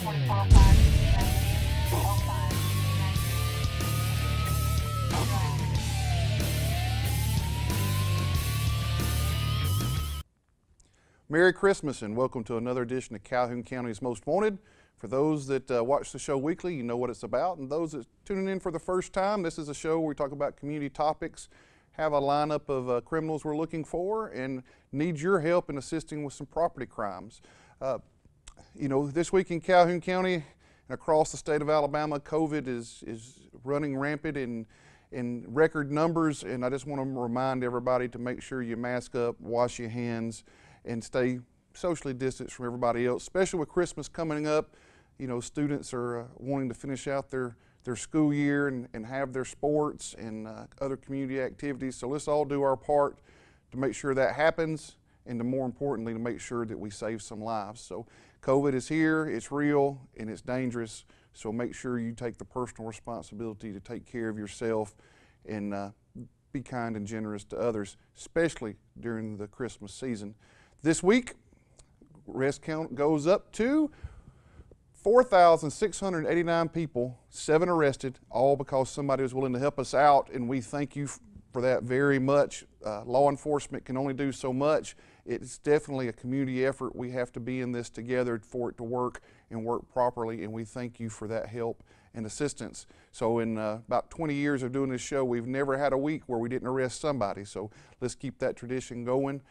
Merry Christmas and welcome to another edition of Calhoun County's Most Wanted. For those that watch the show weekly, you know what it's about, and those that tuning in for the first time, this is a show where we talk about community topics, have a lineup of criminals we're looking for, and need your help in assisting with some property crimes. You know, this week in Calhoun County and across the state of Alabama, COVID is running rampant in record numbers, and I just want to remind everybody to make sure you mask up, wash your hands, and stay socially distanced from everybody else, especially with Christmas coming up. You know, students are wanting to finish out their school year and have their sports and other community activities. So let's all do our part to make sure that happens, and to more importantly, to make sure that we save some lives. So COVID is here, it's real, and it's dangerous. So make sure you take the personal responsibility to take care of yourself and be kind and generous to others, especially during the Christmas season. This week, arrest count goes up to 4,689 people, 7 arrested, all because somebody was willing to help us out, and we thank you for that very much. Law enforcement can only do so much. It's definitely a community effort. We have to be in this together for it to work and work properly, and we thank you for that help and assistance. So in about 20 years of doing this show, we've never had a week where we didn't arrest somebody. So let's keep that tradition going,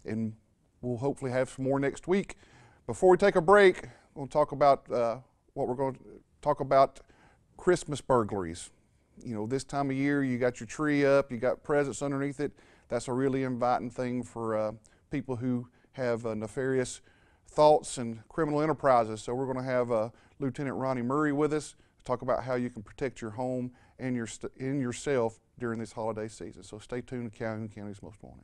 and we'll hopefully have some more next week. Before we take a break, we'll talk about what we're going to talk about: Christmas burglaries. You know, this time of year, you got your tree up, you got presents underneath it. That's a really inviting thing for people who have nefarious thoughts and criminal enterprises. So we're going to have Lieutenant Ronnie Murray with us to talk about how you can protect your home and yourself during this holiday season. So stay tuned to Calhoun County's Most Wanted.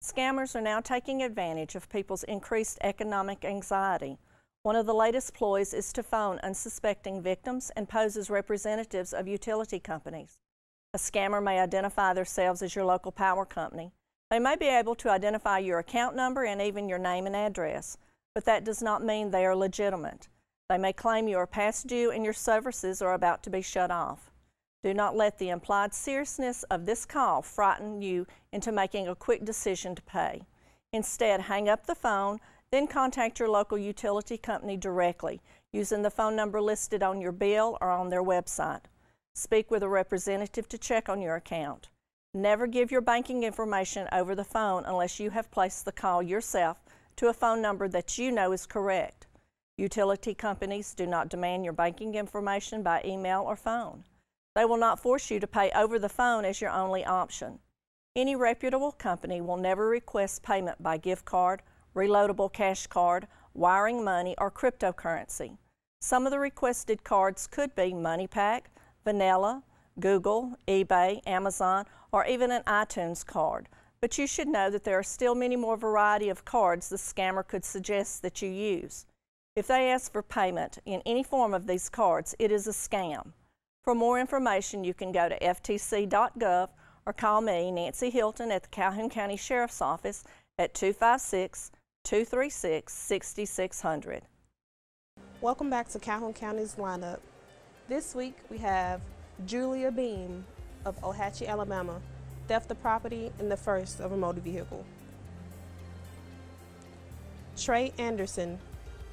Scammers are now taking advantage of people's increased economic anxiety. One of the latest ploys is to phone unsuspecting victims and pose as representatives of utility companies. A scammer may identify themselves as your local power company. They may be able to identify your account number and even your name and address, but that does not mean they are legitimate. They may claim you are past due and your services are about to be shut off. Do not let the implied seriousness of this call frighten you into making a quick decision to pay. Instead, hang up the phone, then contact your local utility company directly using the phone number listed on your bill or on their website. Speak with a representative to check on your account. Never give your banking information over the phone unless you have placed the call yourself to a phone number that you know is correct. Utility companies do not demand your banking information by email or phone. They will not force you to pay over the phone as your only option. Any reputable company will never request payment by gift card, reloadable cash card, wiring money, or cryptocurrency. Some of the requested cards could be MoneyPack, Vanilla, Google, eBay, Amazon, or even an iTunes card. But you should know that there are still many more variety of cards the scammer could suggest that you use. If they ask for payment in any form of these cards, it is a scam. For more information, you can go to ftc.gov or call me, Nancy Hilton, at the Calhoun County Sheriff's Office at 256-236-6600. Welcome back to Calhoun County's lineup. This week we have Julia Beam of Ohatchee, Alabama, theft of property in the first of a motor vehicle. Trey Anderson,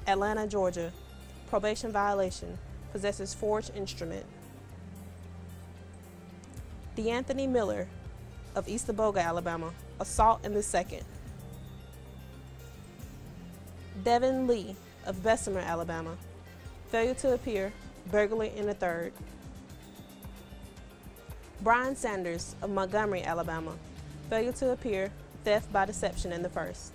Atlanta, Georgia, probation violation, possesses forged instrument. DeAnthony Miller of East Aboga, Alabama, assault in the second. Devin Lee of Bessemer, Alabama, failure to appear, burglary in the third. Brian Sanders of Montgomery, Alabama, failure to appear, theft by deception in the first.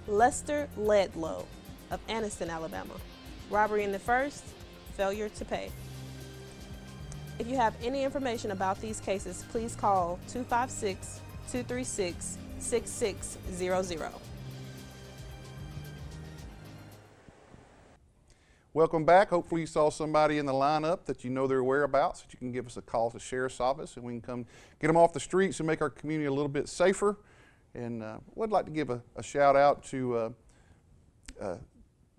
Lester Ledlow of Anniston, Alabama, robbery in the first, failure to pay. If you have any information about these cases, please call 256-236-6600. Welcome back. Hopefully you saw somebody in the lineup that you know their whereabouts, that you can give us a call to the Sheriff's Office and we can come get them off the streets and make our community a little bit safer. And would like to give a shout out to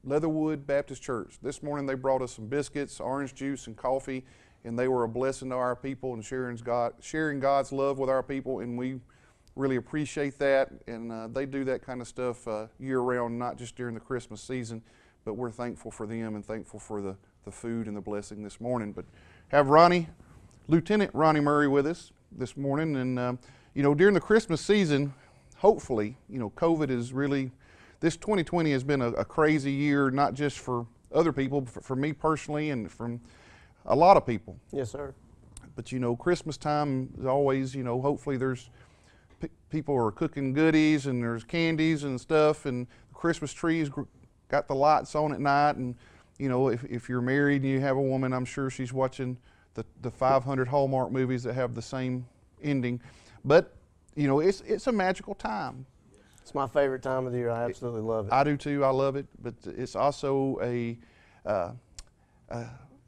Leatherwood Baptist Church. This morning they brought us some biscuits, orange juice, and coffee, and they were a blessing to our people and sharing God's love with our people, and we really appreciate that. And they do that kind of stuff year-round, not just during the Christmas season, but we're thankful for them and thankful for the food and the blessing this morning. But have Lieutenant Ronnie Murray with us this morning, and during the Christmas season, hopefully, COVID is really, this 2020 has been a crazy year, not just for other people, but for me personally and from a lot of people. Yes, sir. But Christmas time is always, hopefully there's people are cooking goodies and there's candies and stuff, and the Christmas trees got the lights on at night, and if you're married and you have a woman, I'm sure she's watching the 500 Hallmark movies that have the same ending. But it's a magical time. It's my favorite time of the year. I absolutely love it. I do too. I love it. But it's also a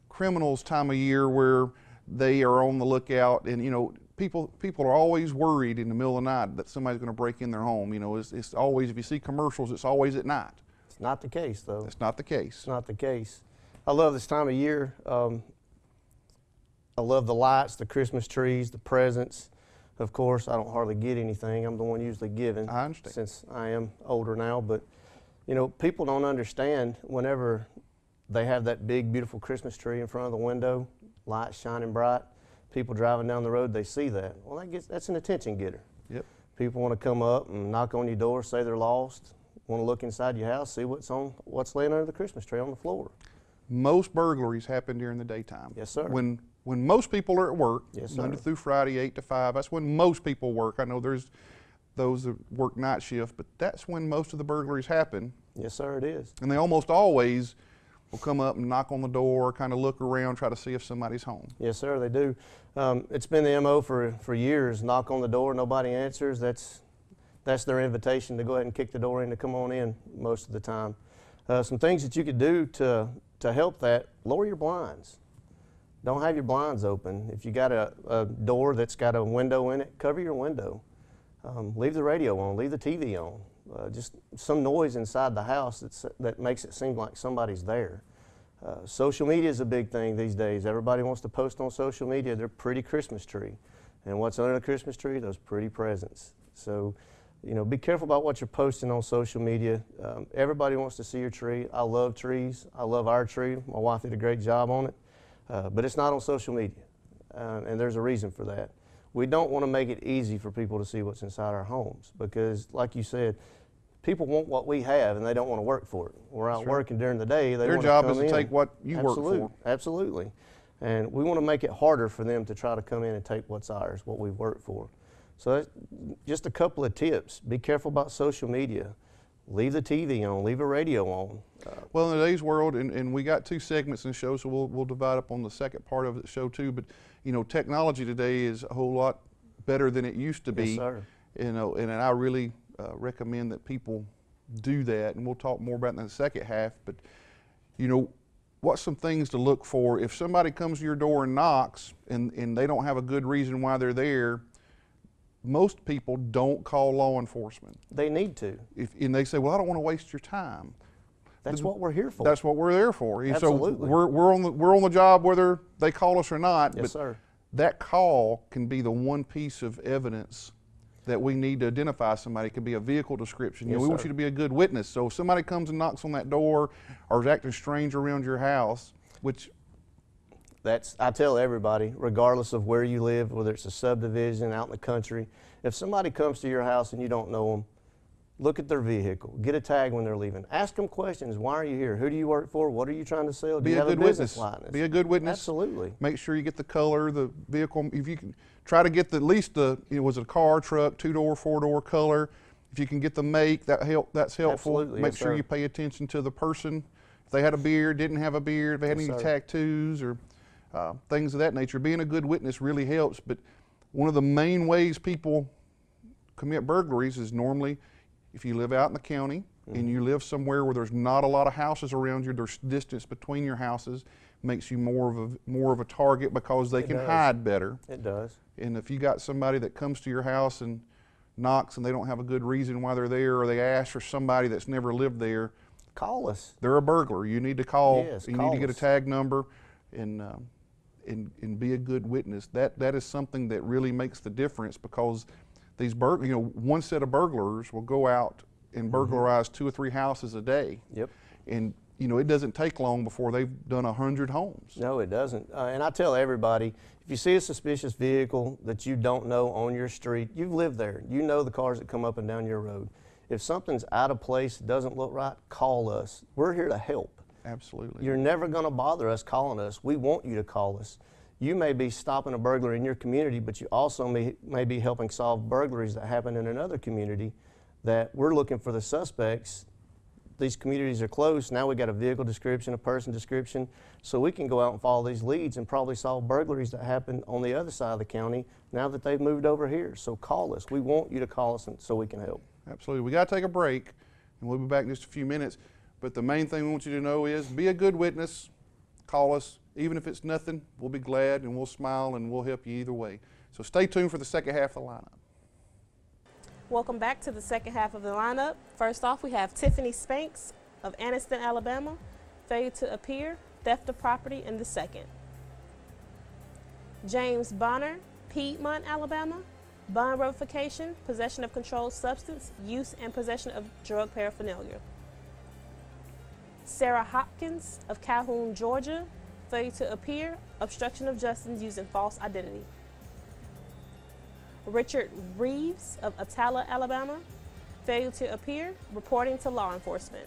criminals' time of year where they are on the lookout, and people are always worried in the middle of the night that somebody's going to break in their home. It's always, if you see commercials, it's always at night. It's not the case, though. It's not the case. It's not the case. I love this time of year. I love the lights, the Christmas trees, the presents. Of course, I don't hardly get anything. I'm the one usually giving. I understand. Since I am older now. But, people don't understand whenever they have that big, beautiful Christmas tree in front of the window, lights shining bright, people driving down the road, they see that. Well, that's an attention getter. Yep. People want to come up and knock on your door, say they're lost, want to look inside your house, see what's laying under the Christmas tree on the floor. Most burglaries happen during the daytime. Yes, sir. When most people are at work, yes, sir. Monday through Friday, 8 to 5, that's when most people work. I know there's those that work night shift, but that's when most of the burglaries happen. Yes, sir, it is. And they almost always will come up and knock on the door, kind of look around, try to see if somebody's home. Yes, sir, they do. It's been the MO for years. Knock on the door, nobody answers. That's their invitation to go ahead and kick the door in to come on in most of the time. Some things that you could do to help that: lower your blinds. Don't have your blinds open. If you got a door that's got a window in it, cover your window. Leave the radio on, leave the TV on. Just some noise inside the house that makes it seem like somebody's there. Social media is a big thing these days. Everybody wants to post on social media their pretty Christmas tree. And what's under the Christmas tree? Those pretty presents. So, be careful about what you're posting on social media. Everybody wants to see your tree. I love trees. I love our tree. My wife did a great job on it. But it's not on social media, and there's a reason for that. We don't want to make it easy for people to see what's inside our homes because, like you said, people want what we have and they don't want to work for it. We're out working during the day. Their job is to take what you work for. Absolutely. And we want to make it harder for them to try to come in and take what's ours, what we've worked for. So that's just a couple of tips. Be careful about social media. Leave the TV on, leave a radio on. Well, in today's world, and we got 2 segments in the show, so we'll divide up on the second part of the show too, but technology today is a whole lot better than it used to be. Yes, sir. And I really recommend that people do that, and we'll talk more about that in the second half, but what's some things to look for if somebody comes to your door and knocks and they don't have a good reason why they're there. Most people don't call law enforcement. They need to. And they say, well, I don't want to waste your time. That's what we're here for. That's what we're there for. Absolutely. So we're on the job whether they call us or not. Yes, but sir. That call can be the one piece of evidence that we need to identify somebody. It could be a vehicle description. Yes, we want sir. you to be a good witness. So if somebody comes and knocks on that door or is acting strange around your house, which I tell everybody, regardless of where you live, whether it's a subdivision out in the country, if somebody comes to your house and you don't know them, look at their vehicle. Get a tag when they're leaving. Ask them questions. Why are you here? Who do you work for? What are you trying to sell? Do you have a business license? Be a good witness. Absolutely. Make sure you get the color, the vehicle. If you can try to get at least was it a car, truck, 2-door, 4-door color. If you can get the make, that's helpful. Absolutely. Make Yes, sure sir. you pay attention to the person. If they had a beard, didn't have a beard, if they had Yes, any sir. tattoos or things of that nature. Being a good witness really helps. But one of the main ways people commit burglaries is normally if you live out in the county and you live somewhere where there's not a lot of houses around you, there's distance between your houses, makes you more of a target because they can hide better. It does. And if you got somebody that comes to your house and knocks and they don't have a good reason why they're there, or they ask for somebody that's never lived there, call us. They're a burglar. You need to call. Yes, you call need to get a us. tag number and be a good witness. That is something that really makes the difference, because these one set of burglars will go out and burglarize 2 or 3 houses a day. Yep. And it doesn't take long before they've done 100 homes. No, it doesn't. And I tell everybody, if you see a suspicious vehicle that you don't know on your street, you've lived there. You know the cars that come up and down your road. If something's out of place, doesn't look right, call us. We're here to help. Absolutely. You're never going to bother us calling us. We want you to call us. You may be stopping a burglary in your community, but you also may be helping solve burglaries that happen in another community that we're looking for the suspects. These communities are close. Now we got a vehicle description, a person description, so we can go out and follow these leads and probably solve burglaries that happen on the other side of the county now that they've moved over here. So call us. We want you to call us so we can help. Absolutely. We got to take a break, and we'll be back in just a few minutes. But the main thing we want you to know is be a good witness. Call us. Even if it's nothing, we'll be glad and we'll smile and we'll help you either way. So stay tuned for the second half of the lineup. Welcome back to the second half of the lineup. First off, we have Tiffany Spanks of Anniston, Alabama. Failure to appear, theft of property in the second. James Bonner, Piedmont, Alabama. Bond revocation, possession of controlled substance, use and possession of drug paraphernalia. Sarah Hopkins of Calhoun, Georgia. Failure to appear, obstruction of justice using false identity. Richard Reeves of Attala, Alabama. Failure to appear, reporting to law enforcement.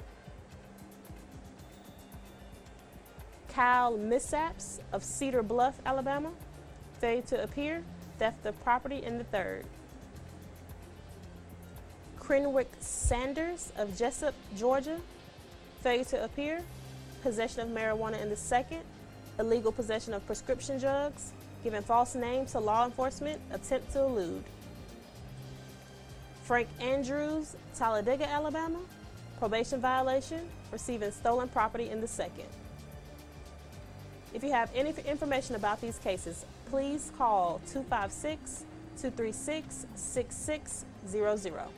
Kyle Missaps of Cedar Bluff, Alabama. Failure to appear, theft of property in the third. Crenwick Sanders of Jessup, Georgia. Failure to appear, possession of marijuana in the second, illegal possession of prescription drugs, giving false names to law enforcement, attempt to elude. Frank Andrews, Talladega, Alabama. Probation violation, receiving stolen property in the second. If you have any information about these cases, please call 256-236-6600.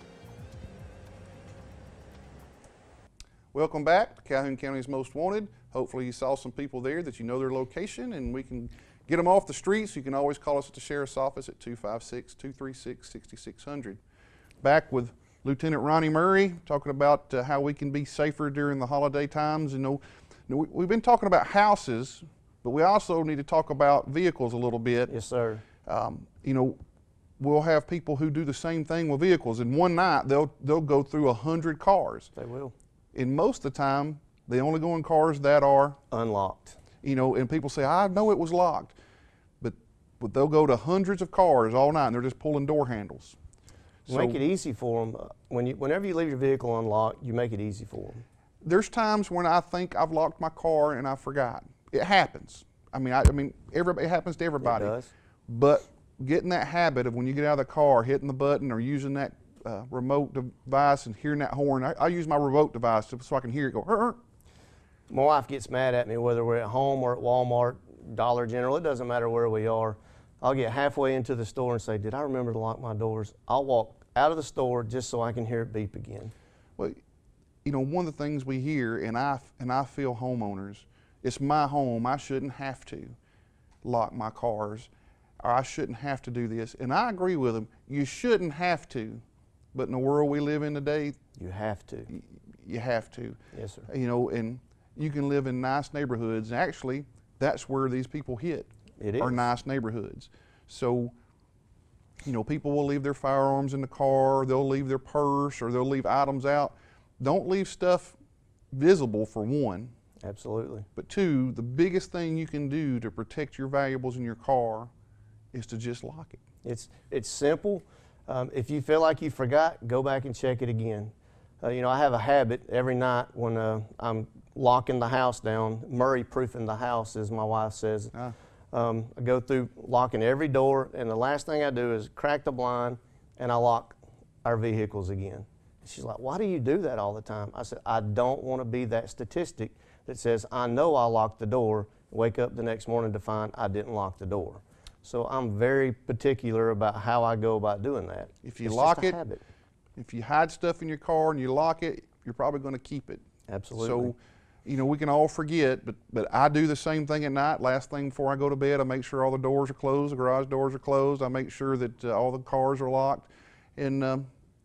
Welcome back to Calhoun County's Most Wanted. Hopefully you saw some people there that you know their location and we can get them off the streets. You can always call us at the Sheriff's Office at 256-236-6600. Back with Lieutenant Ronnie Murray talking about how we can be safer during the holiday times. We've been talking about houses, but we also need to talk about vehicles a little bit. Yes, sir. We'll have people who do the same thing with vehicles. In one night, they'll go through 100 cars. They will. And most of the time, they only go in cars that are unlocked. And people say, I know it was locked. But they'll go to hundreds of cars all night and they're just pulling door handles. Make it easy for them. Whenever you leave your vehicle unlocked, you make it easy for them. There's times when I think I've locked my car and I forgot. It happens. It happens to everybody. It does. But getting that habit of when you get out of the car, hitting the button or using that remote device and hearing that horn. I use my remote device so I can hear it go, "Hur." My wife gets mad at me whether we're at home or at Walmart, Dollar General. It doesn't matter where we are. I'll get halfway into the store and say, did I remember to lock my doors? I'll walk out of the store just so I can hear it beep again. Well, one of the things we hear, and I feel homeowners, it's my home. I shouldn't have to lock my cars, or I shouldn't have to do this. And I agree with them. You shouldn't have to, but in the world we live in today, you have to. You have to. Yes, sir. And you can live in nice neighborhoods. Actually, that's where these people hit. It is. Are nice neighborhoods. So, people will leave their firearms in the car, they'll leave their purse, or they'll leave items out. Don't leave stuff visible, for one. Absolutely. But two, the biggest thing you can do to protect your valuables in your car is to just lock it. It's simple. If you feel like you forgot, go back and check it again. I have a habit every night when I'm locking the house down, Murray-proofing the house, as my wife says. I go through locking every door, and the last thing I do is crack the blind, and I lock our vehicles again. She's like, why do you do that all the time? I said, I don't want to be that statistic that says, I know I locked the door, wake up the next morning to find I didn't lock the door. So I'm very particular about how I go about doing that. If you lock it, if you hide stuff in your car and you lock it, you're probably going to keep it. Absolutely. So, you know, we can all forget, but I do the same thing at night. Last thing before I go to bed, I make sure all the doors are closed, the garage doors are closed. I make sure that all the cars are locked. And,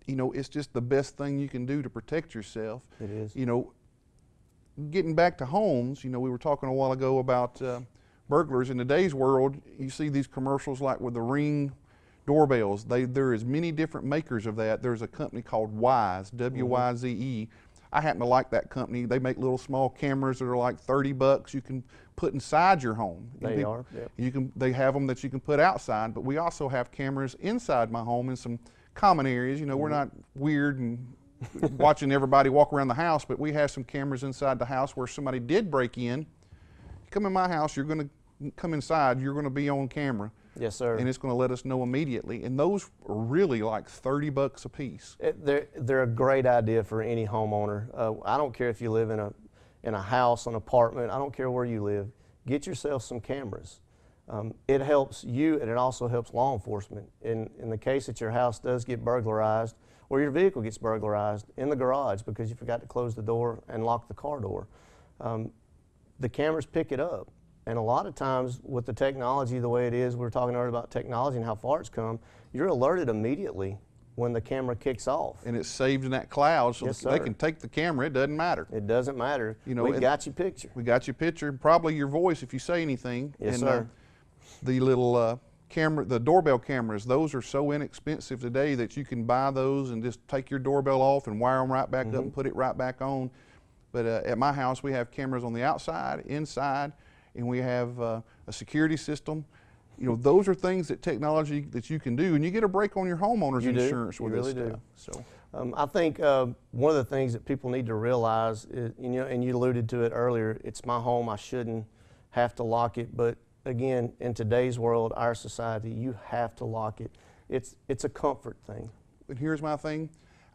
you know, it's just the best thing you can do to protect yourself. It is. You know, getting back to homes, you know, we were talking a while ago about burglars. In today's world, you see these commercials like with the Ring doorbells. There is many different makers of that. There's a company called Wyze, W-Y-Z-E. I happen to like that company. They make little small cameras that are like $30 you can put inside your home. They are, yep. They have them that you can put outside, but we also have cameras inside my home in some common areas. You know, we're not weird and watching everybody walk around the house, but we have some cameras inside the house where somebody did break in. You come in my house, you're going to come inside, you're going to be on camera. Yes, sir. And it's going to let us know immediately. And those are really like $30 a piece. They're a great idea for any homeowner. I don't care if you live in a house, an apartment. I don't care where you live. Get yourself some cameras. It helps you, and it also helps law enforcement. In the case that your house does get burglarized, or your vehicle gets burglarized in the garage because you forgot to close the door and lock the car door, the cameras pick it up. And a lot of times with the technology the way it is, we were talking earlier about technology and how far it's come, you're alerted immediately when the camera kicks off. And it's saved in that cloud, so Yes, they sir. can take the camera, it doesn't matter. It doesn't matter. You know, we got your picture. We got your picture, probably your voice if you say anything. Yes, and, sir. The little camera, the doorbell cameras, those are so inexpensive today that you can buy those and just take your doorbell off and wire them right back up and put it right back on. But at my house, we have cameras on the outside, inside, and we have a security system. You know, those are things that technology that you can do, and you get a break on your homeowner's insurance with this stuff. So, I think one of the things that people need to realize is, you know, and you alluded to it earlier, it's my home, I shouldn't have to lock it, but again, in today's world, our society, you have to lock it. It's a comfort thing. but here's my thing,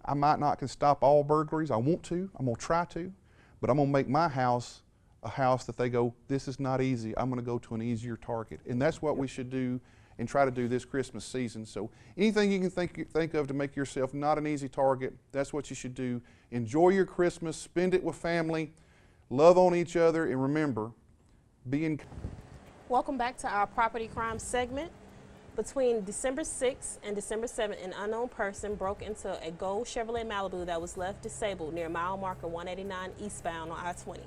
I might not can stop all burglaries, I want to, I'm gonna try to, but I'm gonna make my house a house that they go, this is not easy, I'm gonna go to an easier target. And that's what we should do and try to do this Christmas season. So anything you can think of to make yourself not an easy target, that's what you should do. Enjoy your Christmas, spend it with family, love on each other, and remember, Welcome back to our property crime segment. Between December 6th and December 7th, an unknown person broke into a gold Chevrolet Malibu that was left disabled near mile marker 189 eastbound on I-20.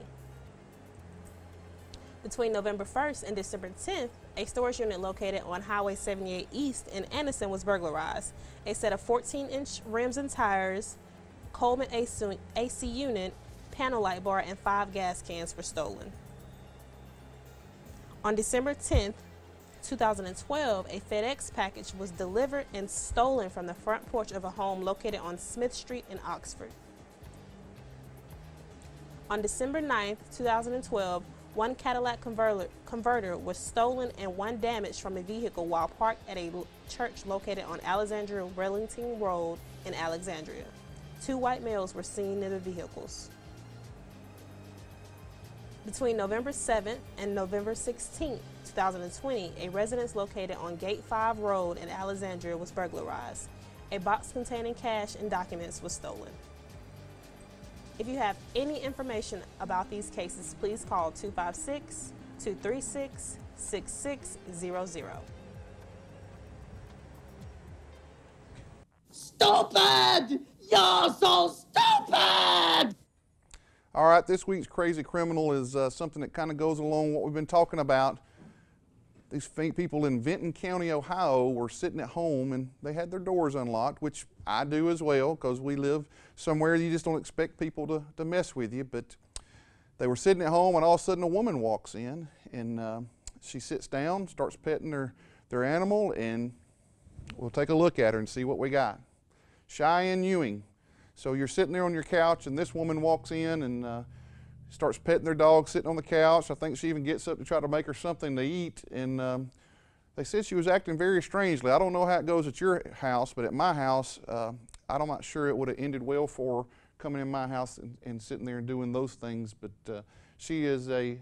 Between November 1st and December 10th, a storage unit located on Highway 78 East in Anderson was burglarized. A set of 14-inch rims and tires, Coleman AC unit, panel light bar, and 5 gas cans were stolen. On December 10th, 2012, a FedEx package was delivered and stolen from the front porch of a home located on Smith Street in Oxford. On December 9th, 2012, one Cadillac converter was stolen and one damaged from a vehicle while parked at a church located on Alexandria Wellington Road in Alexandria. 2 white males were seen in the vehicles. Between November 7th and November 16th, 2020, a residence located on Gate 5 Road in Alexandria was burglarized. A box containing cash and documents was stolen. If you have any information about these cases, please call 256-236-6600. Stupid! You're so stupid! All right, this week's Crazy Criminal is something that kind of goes along with what we've been talking about. These people in Vinton County, Ohio were sitting at home and they had their doors unlocked, which I do as well because we live somewhere you just don't expect people to mess with you. But they were sitting at home and all of a sudden a woman walks in and she sits down, starts petting their animal, and we'll take a look at her and see what we got. Cheyenne Ewing. So you're sitting there on your couch and this woman walks in and starts petting their dog sitting on the couch. I think she even gets up to try to make her something to eat, and they said she was acting very strangely. I don't know how it goes at your house, but at my house, I'm not sure it would have ended well for her coming in my house and sitting there and doing those things, but she is a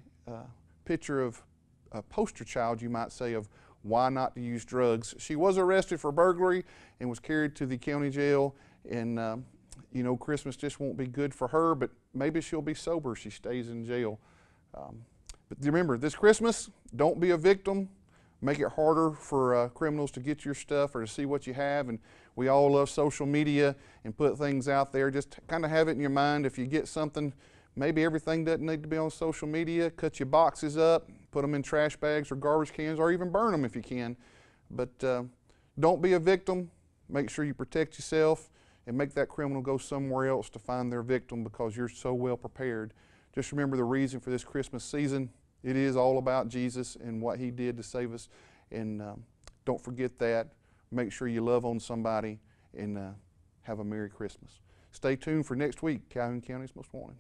picture of a poster child, you might say, of why not to use drugs. She was arrested for burglary and was carried to the county jail, and you know, Christmas just won't be good for her, but maybe she'll be sober if she stays in jail. But remember, this Christmas, don't be a victim. Make it harder for criminals to get your stuff or to see what you have. And we all love social media and put things out there. Just kind of have it in your mind. If you get something, maybe everything doesn't need to be on social media. Cut your boxes up, put them in trash bags or garbage cans, or even burn them if you can. But don't be a victim. Make sure you protect yourself and make that criminal go somewhere else to find their victim, because you're so well prepared. Just remember the reason for this Christmas season. It is all about Jesus and what He did to save us. And don't forget that. Make sure you love on somebody, and have a Merry Christmas. Stay tuned for next week, Calhoun County's Most Wanted.